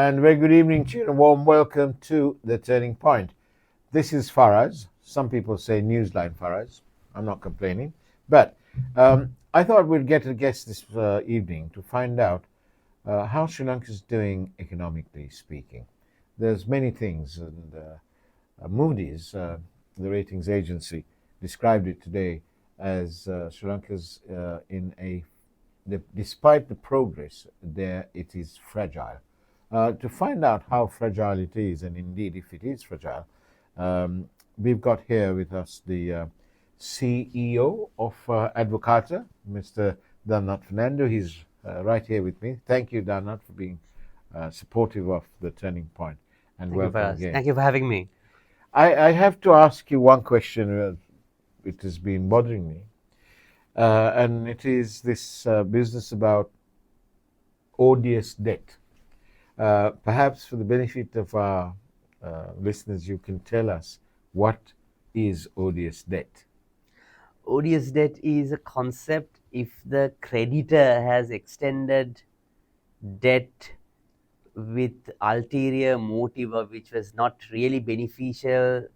And very good evening to you and a warm welcome to The Turning Point. This is Faraz. Some people say Newsline Faraz. I'm not complaining. But I thought we'd get a guest this evening to find out how Sri Lanka is doing economically speaking. There's many things, and Moody's, the ratings agency, described it today as Sri Lanka's despite the progress there, it is fragile. To find out how fragile it is, and indeed if it is fragile, we've got here with us the CEO of Advocata, Mr. Dhananath Fernando. He's right here with me. Thank you, Dhananath, for being supportive of the Turning Point. And welcome again. Thank you for having me. I have to ask you one question. It has been bothering me. And it is this business about odious debt. Perhaps for the benefit of our listeners, you can tell us what is odious debt. Odious debt is a concept if the creditor has extended debt with ulterior motive which was not really beneficial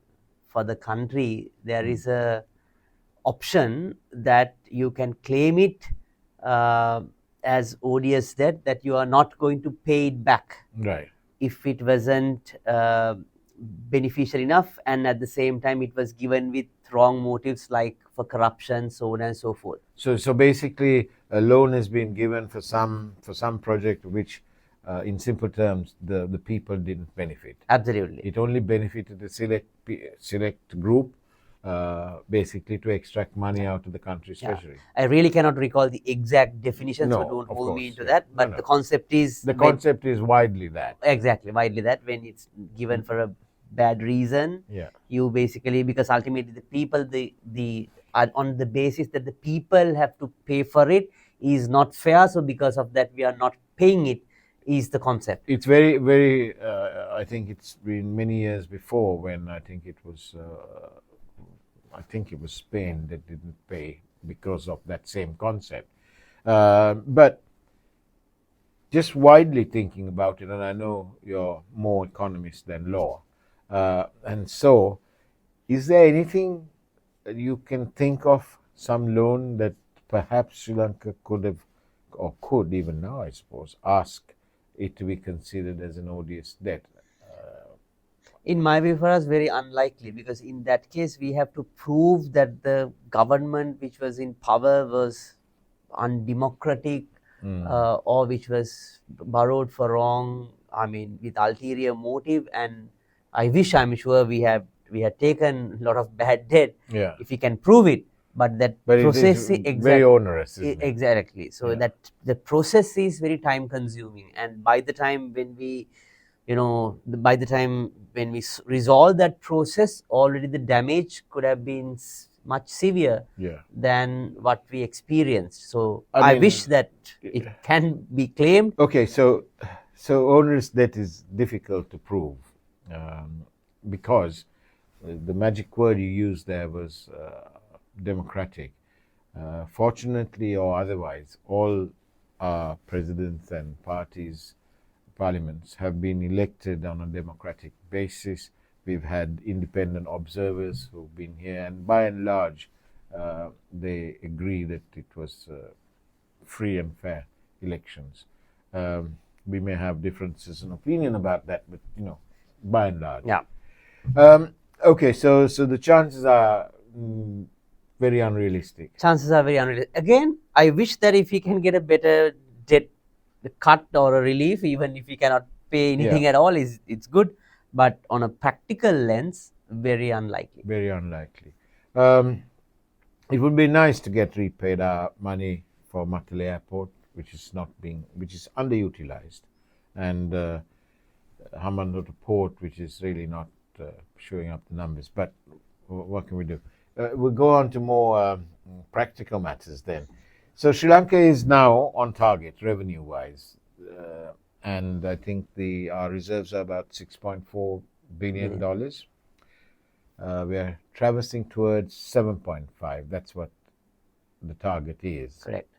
for the country. There is a option that you can claim it as odious debt, that you are not going to pay it back. Right. If it wasn't beneficial enough, and at the same time it was given with wrong motives like for corruption, so on and so forth. So basically a loan has been given for some project which in simple terms the people didn't benefit. Absolutely. It only benefited a select group, basically to extract money out of the country's treasury. I really cannot recall the exact definition, so don't hold me into that. But the concept is widely that. Exactly, widely that when it's given for a bad reason, you basically, because ultimately the people, on the basis that the people have to pay for it is not fair. So because of that, we are not paying it. Is the concept. It's very, very. I think it's been many years before when I think it was Spain that didn't pay because of that same concept. But just widely thinking about it, and I know you're more economist than law, and so is there anything that you can think of, some loan that perhaps Sri Lanka could have, or could even now, I suppose, ask it to be considered as an odious debt? In my view, for us, very unlikely, because in that case, we have to prove that the government which was in power was undemocratic, or which was borrowed for wrong, with ulterior motive. And I'm sure we had taken a lot of bad debt if we can prove it. But process is very onerous, isn't it? Exactly. So that the process is very time consuming, and by the time when we resolve that process, already the damage could have been much severe than what we experienced. So I wish that it can be claimed. Okay, so onerous debt is difficult to prove because the magic word you used there was democratic. Fortunately or otherwise, all presidents and parliaments have been elected on a democratic basis. We've had independent observers who've been here, and by and large, they agree that it was free and fair elections. We may have differences in opinion about that, but by and large. Okay, so the chances are very unrealistic. Chances are very unrealistic. Again, I wish that if we can get a better debt cut or a relief, even if we cannot pay anything at all, it's good. But on a practical lens, very unlikely. Very unlikely. It would be nice to get repaid our money for Matale Airport, which is underutilized, and Hambantota Port, which is really not showing up the numbers. But what can we do? We'll go on to more practical matters then. So Sri Lanka is now on target revenue-wise, and I think our reserves are about $6.4 billion. We are traversing towards 7.5. That's what the target is. Correct.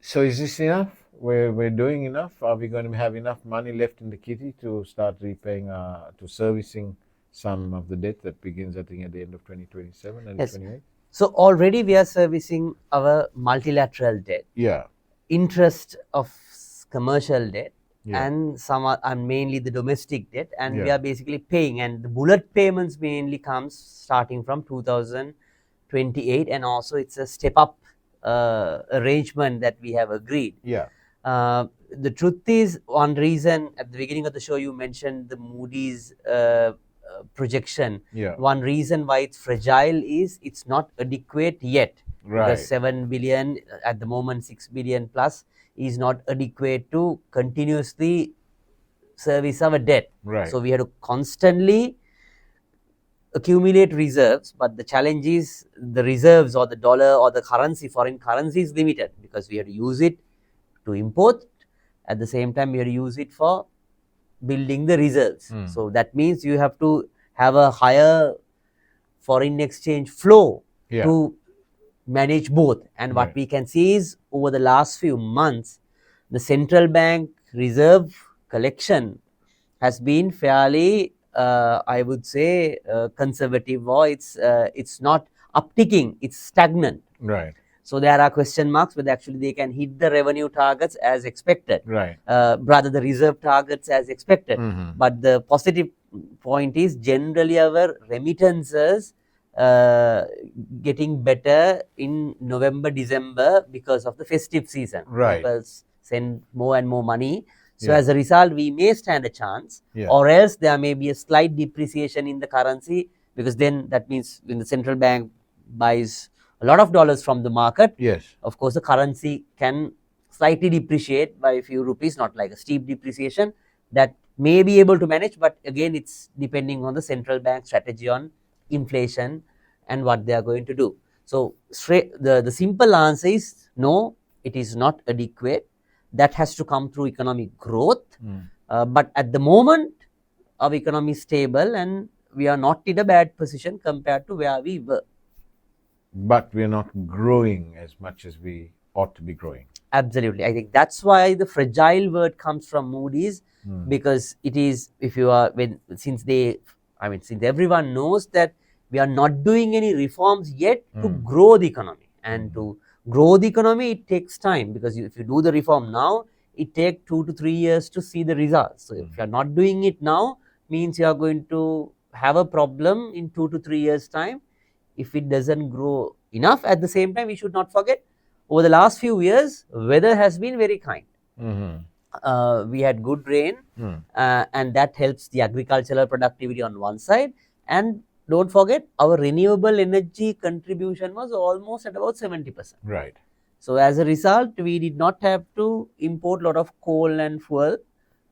So is this enough? We're doing enough? Are we going to have enough money left in the kitty to start repaying, to servicing some of the debt that begins, I think, at the end of 2027 and Yes. 28? So already we are servicing our multilateral debt, Yeah, interest of commercial debt, yeah, and some are mainly the domestic debt, and we yeah, are basically paying. And the bullet payments mainly comes starting from 2028, and also it's a step up arrangement that we have agreed. yeah, The truth is, one reason at the beginning of the show you mentioned the Moody's projection. yeah. One reason why it's fragile is it's not adequate yet, because Right, 7 billion at the moment, 6 billion plus is not adequate to continuously service our debt. right, So we have to constantly accumulate reserves, but the challenge is the reserves or the dollar or the currency, foreign currency is limited, because we have to use it to import. At the same time, we have to use it for building the reserves. So that means you have to have a higher foreign exchange flow yeah, to manage both. And what right, we can see is over the last few months, the central bank reserve collection has been fairly, I would say, conservative, or it's not upticking, it's stagnant. right, So there are question marks whether actually they can hit the revenue targets as expected, right. rather the reserve targets as expected. But the positive point is generally our remittances getting better in November, December because of the festive season. Right. People send more and more money. So Yeah. as a result, we may stand a chance, Yeah. or else there may be a slight depreciation in the currency, because then that means when the central bank buys a lot of dollars from the market, Yes. of course the currency can slightly depreciate by a few rupees, not like a steep depreciation. That may be able to manage, but again it's depending on the central bank strategy on inflation and what they are going to do. So the simple answer is no, it is not adequate. That has to come through economic growth. But at the moment our economy is stable and we are not in a bad position compared to where we were. But we're not growing as much as we ought to be growing. Absolutely. I think that's why the fragile word comes from Moody's, because it is, if you are, since everyone knows that we are not doing any reforms yet to grow the economy. And to grow the economy, it takes time, because if you do the reform now, it takes 2 to 3 years to see the results. So if you are not doing it now, means you are going to have a problem in 2 to 3 years time if it doesn't grow enough. At the same time, we should not forget, over the last few years, weather has been very kind. We had good rain, and that helps the agricultural productivity on one side. And don't forget, our renewable energy contribution was almost at about 70%. Right. So as a result, we did not have to import a lot of coal and fuel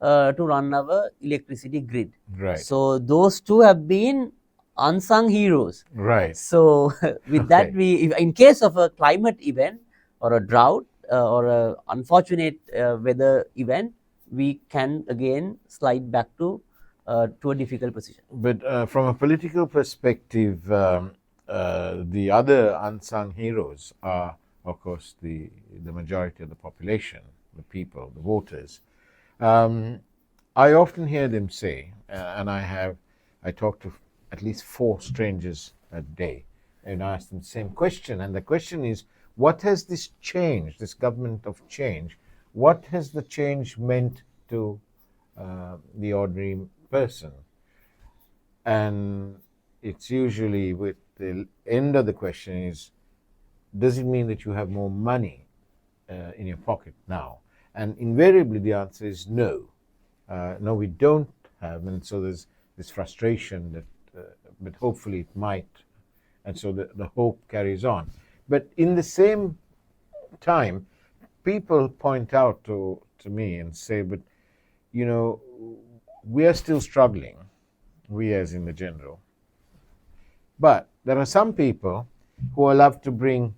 to run our electricity grid. Right. So those two have been unsung heroes. Right. So with that, in case of a climate event or a drought or a unfortunate weather event, we can again slide back to a difficult position. But from a political perspective, the other unsung heroes are, of course, the majority of the population, the people, the voters. I often hear them say, and I talk to at least 4 strangers a day, and ask them the same question. And the question is, what has this change, this government of change, what has the change meant to the ordinary person? And it's usually, with the end of the question is, does it mean that you have more money in your pocket now? And invariably the answer is no. No, we don't have. And so there's this frustration that, but hopefully it might. And so the hope carries on. But in the same time, people point out to me and say, but, you know, we are still struggling, we as in the general. But there are some people who are allowed to bring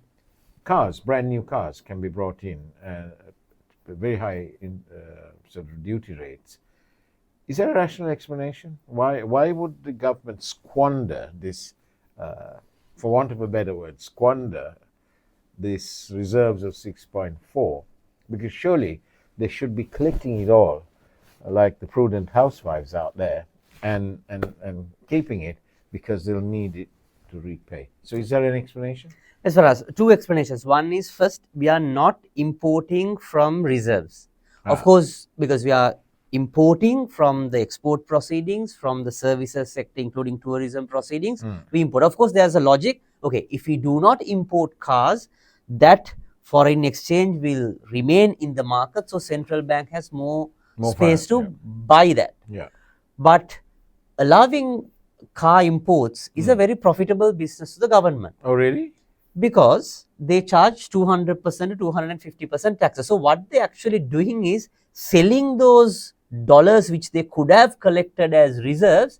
cars, brand new cars can be brought in at very high sort of duty rates. Is there a rational explanation? Why would the government squander this, for want of a better word, squander these reserves of 6.4 Because surely they should be collecting it all, like the prudent housewives out there, and keeping it because they'll need it to repay. So is there an explanation? As far as two explanations. One is, first, we are not importing from reserves. Of course, because we are importing from the export proceedings, from the services sector, including tourism proceedings, we import. Of course, there's a logic. Okay, if we do not import cars, that foreign exchange will remain in the market, so central bank has more space to buy that. Yeah. But allowing car imports is a very profitable business to the government. Oh, really? Because they charge 200% to 250% taxes. So what they're actually doing is selling those dollars which they could have collected as reserves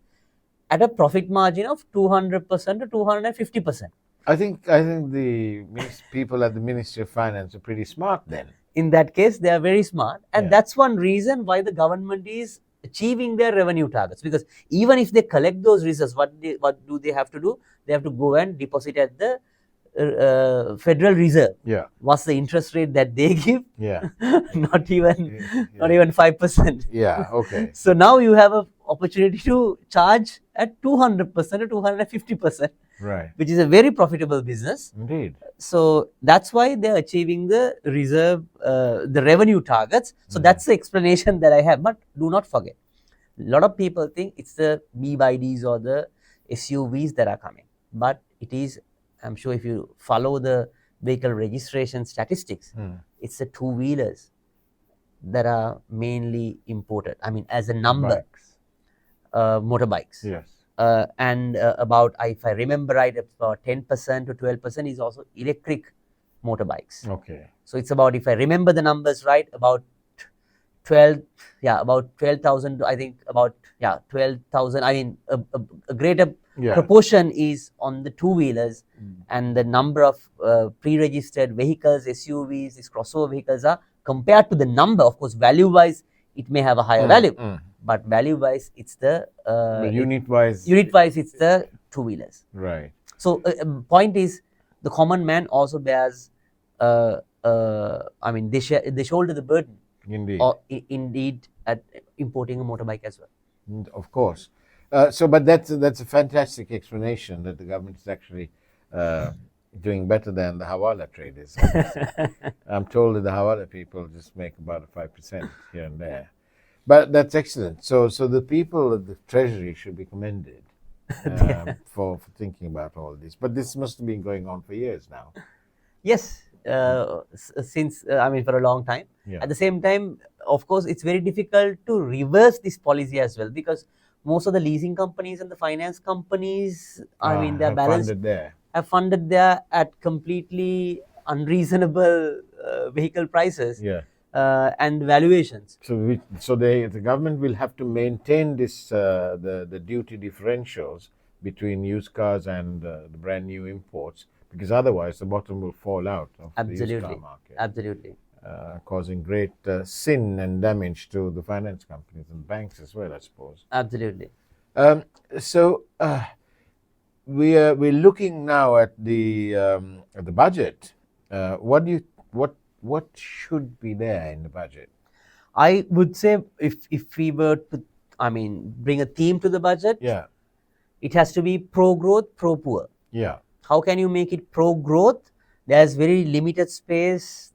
at a profit margin of 200% to 250%. I think the people at the Ministry of Finance are pretty smart then. In that case, they are very smart, and that's one reason why the government is achieving their revenue targets. Because even if they collect those reserves, what do they have to do? They have to go and deposit at the Federal Reserve. Yeah. What's the interest rate that they give? Yeah. not even 5%. Yeah. Okay. So now you have an opportunity to charge at 200% or 250%. Right. Which is a very profitable business. Indeed. So that's why they're achieving the the revenue targets. So that's the explanation that I have. But do not forget, a lot of people think it's the BYDs or the SUVs that are coming. But it is, I'm sure if you follow the vehicle registration statistics, it's the two-wheelers that are mainly imported. I mean, as a number, motorbikes. Yes. And about, if I remember right, about 10% to 12% is also electric motorbikes. Okay. So it's about, if I remember the numbers right, about 12,000, I think about 12,000. I mean, a greater proportion is on the two-wheelers, and the number of pre-registered vehicles, SUVs, these crossover vehicles are, compared to the number, of course, value-wise, it may have a higher value, but value-wise, it's the unit-wise, it's the two-wheelers. Right. So point is, the common man also bears, I mean, they shoulder the burden. Indeed. Or indeed at importing a motorbike as well. Of course. But that's a fantastic explanation that the government is actually doing better than the Hawala traders. I'm told that the Hawala people just make about 5% here and there. But that's excellent. So the people at the Treasury should be commended for thinking about all this. But this must have been going on for years now. Yes. Since, I mean, for a long time. Yeah. At the same time, of course, it's very difficult to reverse this policy as well, because most of the leasing companies and the finance companies, I mean, their balance have funded there at completely unreasonable vehicle prices and valuations. So the government will have to maintain this the duty differentials between used cars and the brand new imports, because otherwise the bottom will fall out of the used car market. Absolutely. Causing great sin and damage to the finance companies and banks as well, I suppose. Absolutely. We're looking now at the budget. What should be there in the budget? I would say, if we were to, I mean, bring a theme to the budget, it has to be pro-growth, pro-poor. Yeah. How can you make it pro-growth? There's very limited space.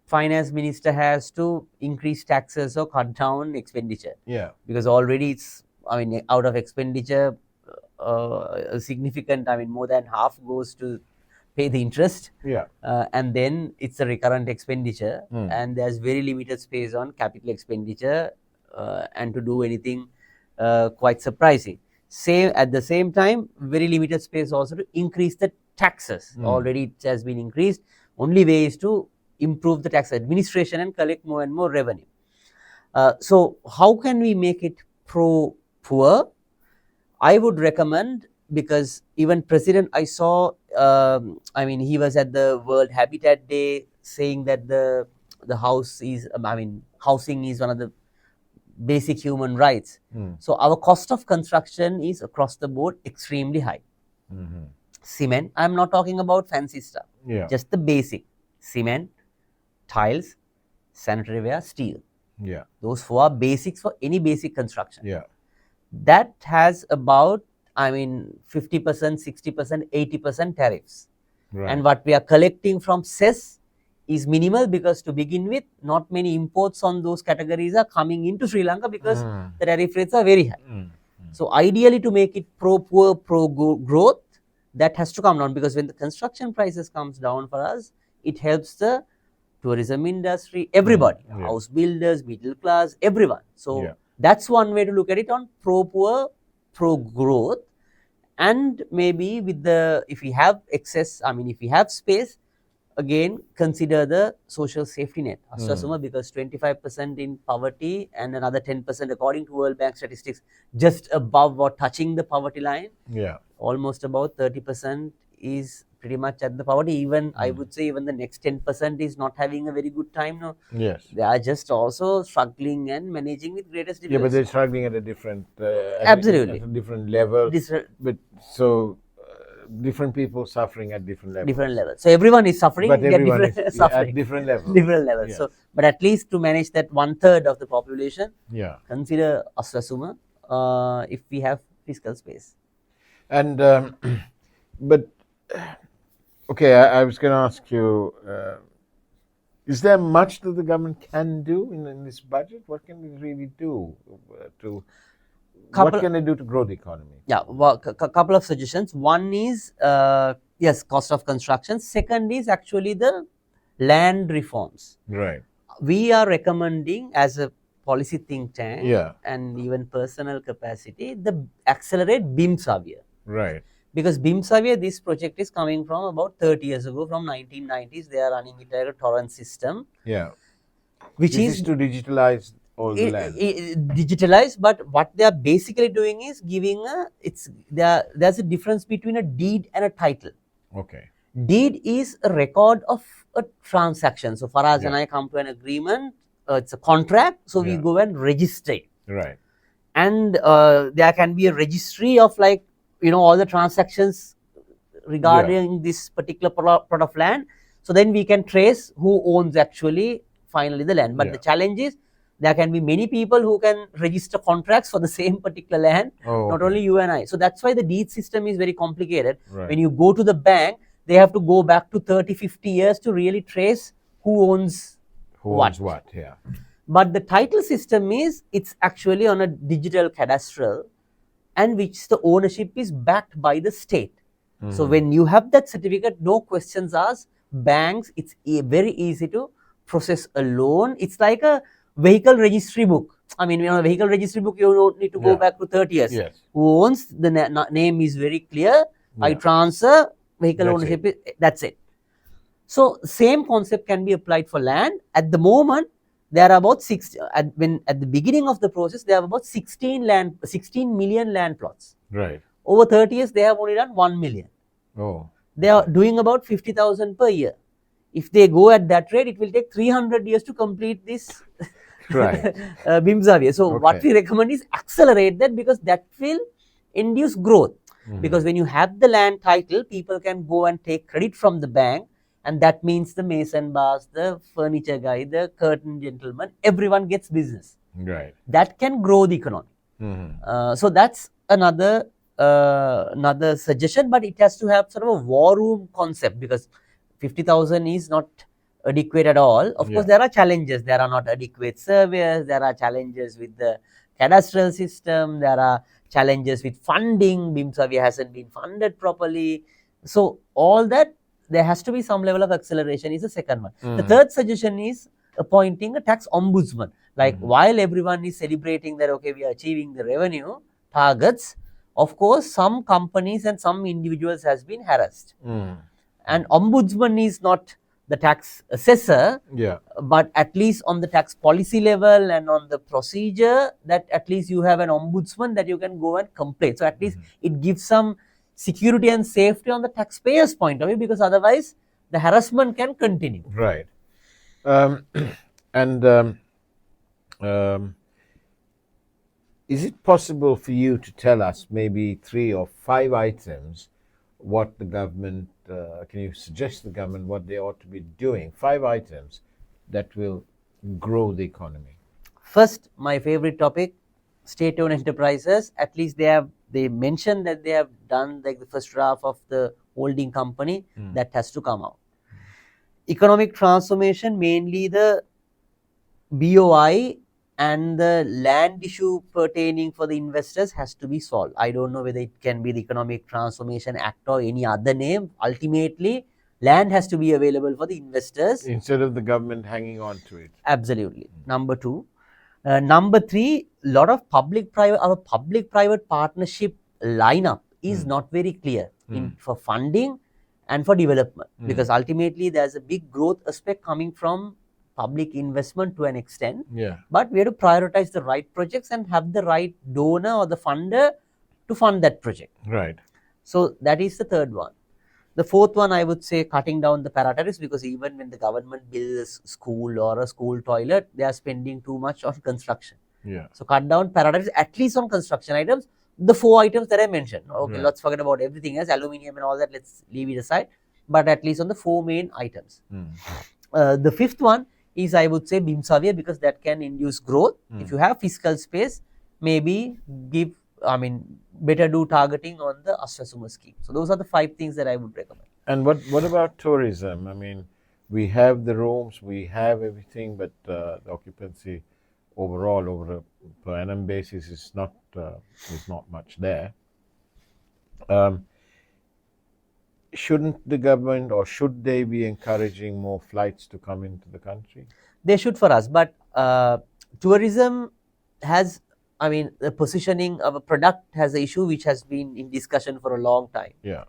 Finance minister has to increase taxes or cut down expenditure. Yeah. Because already it's, I mean, out of expenditure, a significant, I mean, more than half goes to pay the interest. Yeah. And then it's a recurrent expenditure, and there's very limited space on capital expenditure and to do anything quite surprising. At the same time, very limited space also to increase the taxes. Already it has been increased. Only way is to improve the tax administration and collect more and more revenue. So how can we make it pro-poor? I would recommend, because even President, I saw, I mean, he was at the World Habitat Day saying that the house is, I mean, housing is one of the basic human rights. So our cost of construction is across the board extremely high. Cement, I'm not talking about fancy stuff, just the basic cement, tiles, sanitary ware, steel. Yeah. Those 4 are basics for any basic construction. Yeah. That has about, 50%, 60%, 80% tariffs. Right. And what we are collecting from cess is minimal, because to begin with, not many imports on those categories are coming into Sri Lanka, because the tariff rates are very high. So ideally, to make it pro-poor, pro-growth, that has to come down, because when the construction prices comes down for us, it helps the tourism industry, everybody, Yeah. house builders, middle class, everyone. So Yeah. that's one way to look at it, on pro-poor, pro-growth. And maybe with the, if we have excess, if we have space, again consider the social safety net, Aswasuma, because 25% in poverty and another 10% according to World Bank statistics just above or touching the poverty line. Yeah. Almost about 30% is pretty much at the poverty. Even I would say even the next 10% is not having a very good time now. Yes. They are just also struggling and managing with greatest Yeah, but difficulty. they're struggling at a different, Absolutely. at a different level. This But so different people suffering at different levels. different levels. So everyone is suffering. But They are everyone is different, yeah, suffering at different levels. different levels. Yes. So, but at least to manage that 1/3 of the population, Yeah. consider Aswasuma if we have fiscal space. And but okay, I was going to ask you: is there much that the government can do in this budget? What can we really do to? What can they do to grow the economy? Yeah, well, couple of suggestions. One is yes, cost of construction. Second is actually the land reforms. Right. We are recommending as a policy think tank, Yeah. and even personal capacity, the accelerate BIM Savia. Right. Because BIM Savia, this project is coming from about 30 years ago, from 1990s. They are running it like a torrent system. Yeah. Which this is to digitalize all the land. Digitalized, but what they are basically doing is giving there's a difference between a deed and a title. Okay. Deed is a record of a transaction. So Faraz and Yeah. I come to an agreement, it's a contract, so we Yeah. go and register it. Right. And there can be a registry of all the transactions regarding this particular plot of land. So then we can trace who owns actually finally the land. But Yeah. the challenge is there can be many people who can register contracts for the same particular land, Oh, not okay. only you and I. So that's why the deed system is very complicated. Right. When you go to the bank, they have to go back to 30, 50 years to really trace who owns what. Yeah. But the title system it's actually on a digital cadastral, and which the ownership is backed by the state. So when you have that certificate, no questions asked. Banks, it's very easy to process a loan. It's like a vehicle registry book. A vehicle registry book, you don't need to go back to 30 years. Yes. Who owns, the name is very clear. I transfer, vehicle That's ownership, that's it. So same concept can be applied for land. At the moment, there are about at the beginning of the process, there are about 16 million land plots. Right. Over 30 years, they have only done 1 million. Oh. They are doing about 50,000 per year. If they go at that rate, it will take 300 years to complete this Right. BIM Savia. So what we recommend is accelerate that, because that will induce growth. Because when you have the land title, people can go and take credit from the bank, and that means the mason bars, the furniture guy, the curtain gentleman, everyone gets business. Right. That can grow the economy. So that's another suggestion, but it has to have sort of a war room concept, because 50,000 is not adequate at all. Of course, there are challenges. There are not adequate surveyors. There are challenges with the cadastral system. There are challenges with funding. BIM Savia hasn't been funded properly. So all that, there has to be some level of acceleration is the second one. The third suggestion is appointing a tax ombudsman. While everyone is celebrating that, okay, we are achieving the revenue targets, of course, some companies and some individuals has been harassed. And ombudsman is not the tax assessor, but at least on the tax policy level and on the procedure, that at least you have an ombudsman that you can go and complain. So at least it gives some security and safety on the taxpayer's point of view, because otherwise the harassment can continue. Right. Is it possible for you to tell us maybe 3 or 5 items what the government, can you suggest to the government what they ought to be doing? 5 items that will grow the economy? First, my favorite topic, state-owned enterprises. At least they mentioned that they have done like the first draft of the holding company that has to come out. Economic transformation, mainly the BOI and the land issue pertaining for the investors has to be solved. I don't know whether it can be the Economic Transformation Act or any other name. Ultimately, land has to be available for the investors. Instead of the government hanging on to it. Absolutely. Number two. Number three, lot of our public-private partnership lineup is not very clear for funding and for development, because ultimately there's a big growth aspect coming from public investment to an extent. Yeah. But we have to prioritize the right projects and have the right donor or the funder to fund that project. Right. So that is the third one. The fourth one, I would say, cutting down the para-tariffs, because even when the government builds a school or a school toilet, they are spending too much on construction. Yeah. So cut down para-tariffs, at least on construction items, the 4 items that I mentioned. Okay, Right. let's forget about everything else, aluminium and all that, let's leave it aside. But at least on the 4 main items. The fifth one is, I would say, BIM-Savia, because that can induce growth. If you have fiscal space, maybe better do targeting on the Aswasuma scheme. So those are the 5 things that I would recommend. And what about tourism? I mean, we have the rooms, we have everything, but the occupancy overall over a per annum basis is not much there. Shouldn't the government, or should they be encouraging more flights to come into the country? They should for us, but tourism has, the positioning of a product has an issue which has been in discussion for a long time. Yeah.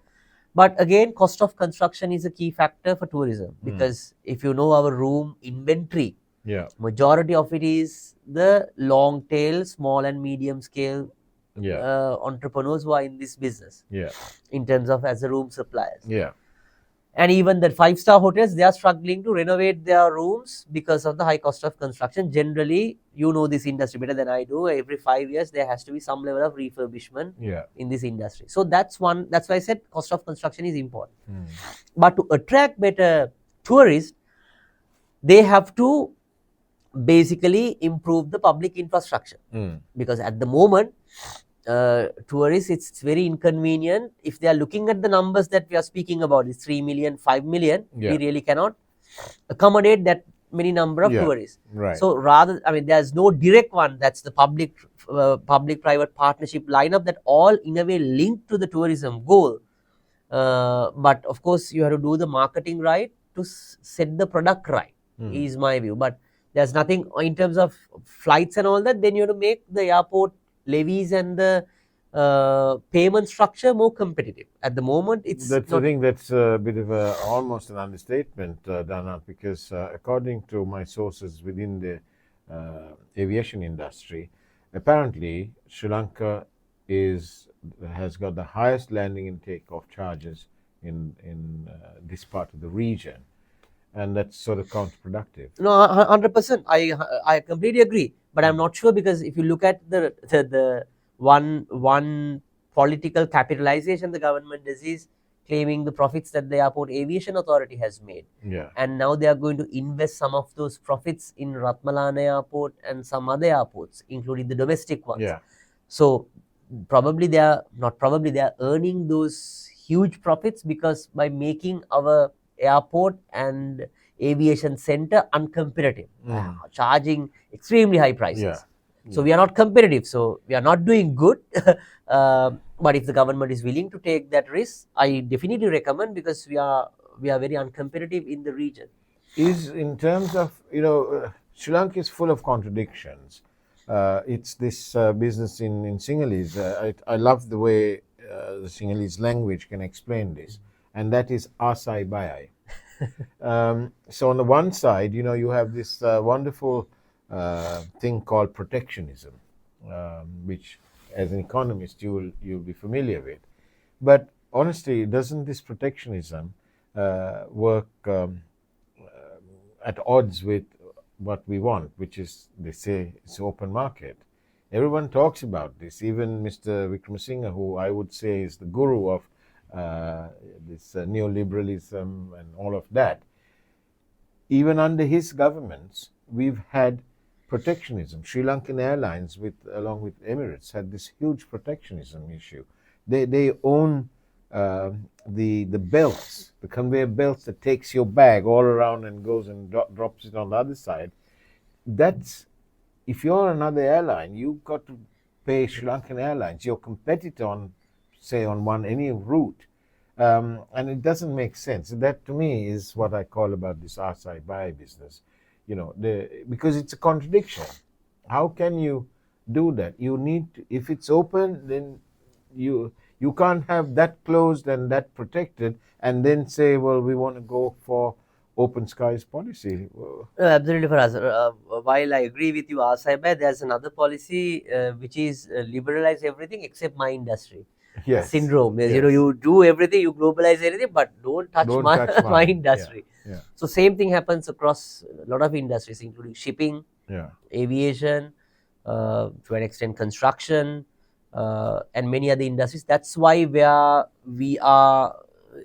But again, cost of construction is a key factor for tourism, because if you know our room inventory, Yeah. majority of it is the long tail, small and medium scale Yeah. entrepreneurs who are in this business, Yeah. in terms of as a room suppliers. Yeah. And even the 5-star hotels, they are struggling to renovate their rooms because of the high cost of construction. Generally, you know this industry better than I do. Every 5 years, there has to be some level of refurbishment Yeah. in this industry. So that's why I said cost of construction is important. But to attract better tourists, they have to basically improve the public infrastructure. Because at the moment, tourists, it's very inconvenient. If they are looking at the numbers that we are speaking about, it's 3 million, 5 million, Yeah. we really cannot accommodate that many number of Yeah. tourists. Right. So rather, there's no direct one, that's the public-private partnership lineup that all in a way linked to the tourism goal. But of course, you have to do the marketing right to set the product right, is my view. But there's nothing in terms of flights and all that. Then you have to make the airport levies and the payment structure more competitive. At the moment, it's I think that's a bit of almost an understatement, Dhananath, because according to my sources within the aviation industry, apparently Sri Lanka has got the highest landing and takeoff charges in this part of the region, and that's sort of counterproductive. No, 100%. I completely agree. But I'm not sure, because if you look at the one political capitalization the government is claiming the profits that the Airport Aviation Authority has made. Yeah. And now they are going to invest some of those profits in Ratmalana Airport and some other airports, including the domestic ones. Yeah. So they are earning those huge profits, because by making our airport and aviation center uncompetitive, charging extremely high prices. Yeah. So we are not competitive, so we are not doing good. But if the government is willing to take that risk, I definitely recommend, because we are very uncompetitive in the region. Is in terms of, Sri Lanka is full of contradictions. It's this business in Sinhalese. I love the way the Sinhalese language can explain this, and that is asai bayai. So on the one side, you have this wonderful thing called protectionism, which as an economist you'll be familiar with. But honestly, doesn't this protectionism work at odds with what we want, which is, they say, it's open market? Everyone talks about this. Even Mr. Wickremesinghe, who I would say is the guru of this neoliberalism and all of that, even under his governments, we've had protectionism. Sri Lankan Airlines, along with Emirates, had this huge protectionism issue. They own the belts, the conveyor belts that takes your bag all around and goes and drops it on the other side. That's, if you're another airline, you've got to pay Sri Lankan Airlines, your competitor on, say, on any route. And it doesn't make sense. That to me is what I call about this asai buy business, because it's a contradiction. How can you do that? You need to, if it's open, then you can't have that closed and that protected, and then say, well, we want to go for open skies policy. Absolutely, Faraz. While I agree with you, Asaibai, there's another policy which is liberalize everything except my industry. Yes. Syndrome. Yes. Yes. You do everything, you globalize everything, but don't touch touch my industry. Yeah. So same thing happens across a lot of industries, including shipping, aviation, to an extent construction, and many other industries. That's why we are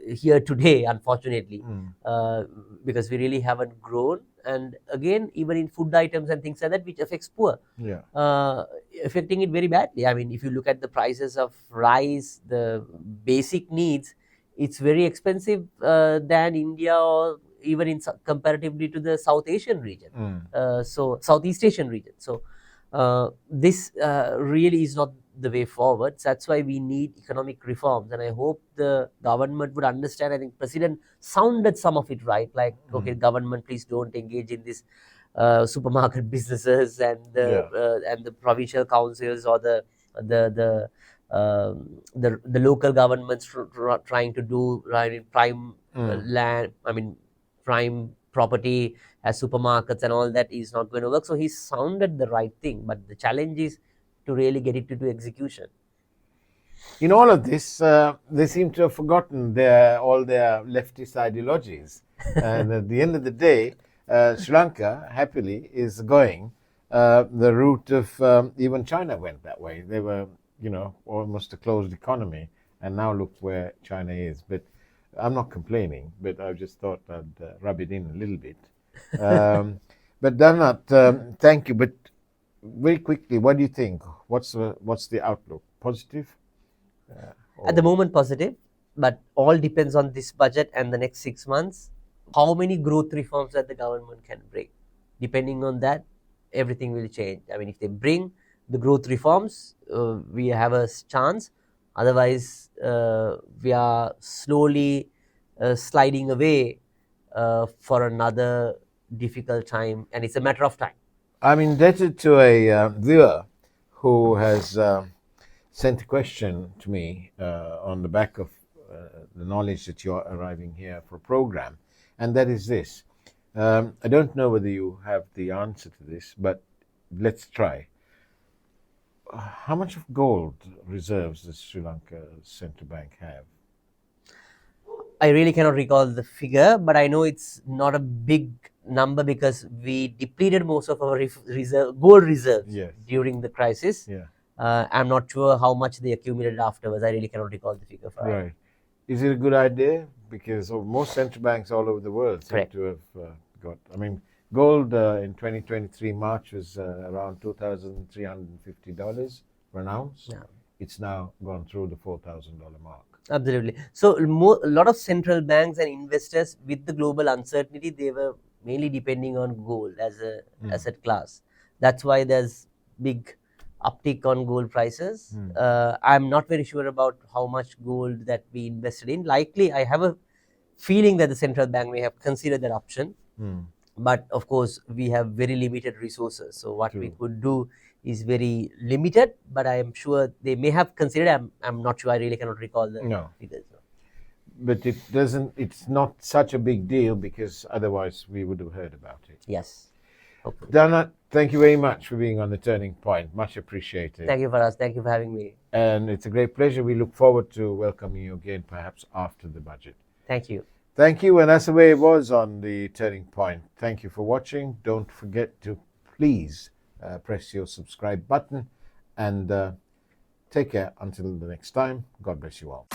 here today, unfortunately, because we really haven't grown. And again, even in food items and things like that, which affects poor, affecting it very badly. I mean, if you look at the prices of rice, the basic needs, it's very expensive than India, or even in comparatively to the South Asian region, so Southeast Asian region. So this really is not the way forward. So that's why we need economic reforms, and I hope the government would understand. I think President sounded some of it right, like, okay, government, please don't engage in this supermarket businesses, and the provincial councils, or the local governments trying to do prime land. I mean, prime property as supermarkets and all that is not going to work. So he sounded the right thing, but the challenge is to really get it into execution. In all of this, they seem to have forgotten all their leftist ideologies. And at the end of the day, Sri Lanka, happily, is going the route of even China went that way. They were, almost a closed economy, and now look where China is. But I'm not complaining, but I just thought I'd rub it in a little bit. But Dhananath, thank you. But very quickly, what do you think? What's the outlook? Positive? At the moment, positive, but all depends on this budget and the next 6 months. How many growth reforms that the government can bring? Depending on that, everything will change. I mean, if they bring the growth reforms, we have a chance. Otherwise, we are slowly sliding away for another difficult time, and it's a matter of time. I'm indebted to a viewer who has sent a question to me on the back of the knowledge that you're arriving here for a program, and that is this. I don't know whether you have the answer to this, but let's try. How much of gold reserves does Sri Lanka Central Bank have? I really cannot recall the figure, but I know it's not a big number because we depleted most of our gold reserves during the crisis. I'm not sure how much they accumulated afterwards. I really cannot recall the figure. Right. Is it a good idea? Because most central banks all over the world seem to have got. I mean, gold in 2023 March was around $2,350 for an ounce. It's now gone through the $4,000 mark. Absolutely. So a lot of central banks and investors, with the global uncertainty, they were mainly depending on gold as a asset class. That's why there's big uptick on gold prices. I'm not very sure about how much gold that we invested in. Likely, I have a feeling that the central bank may have considered that option. But of course, we have very limited resources. So what we could do is very limited, but I am sure they may have considered. I'm not sure. I really cannot recall the figures. But it's not such a big deal, because otherwise we would have heard about it. Yes. Dhananath, thank you very much for being on The Turning Point. Much appreciated. Thank you, Faraz. Thank you for having me. And it's a great pleasure. We look forward to welcoming you again, perhaps after the budget. Thank you. Thank you. And that's the way it was on The Turning Point. Thank you for watching. Don't forget to please press your subscribe button, and take care until the next time. God bless you all.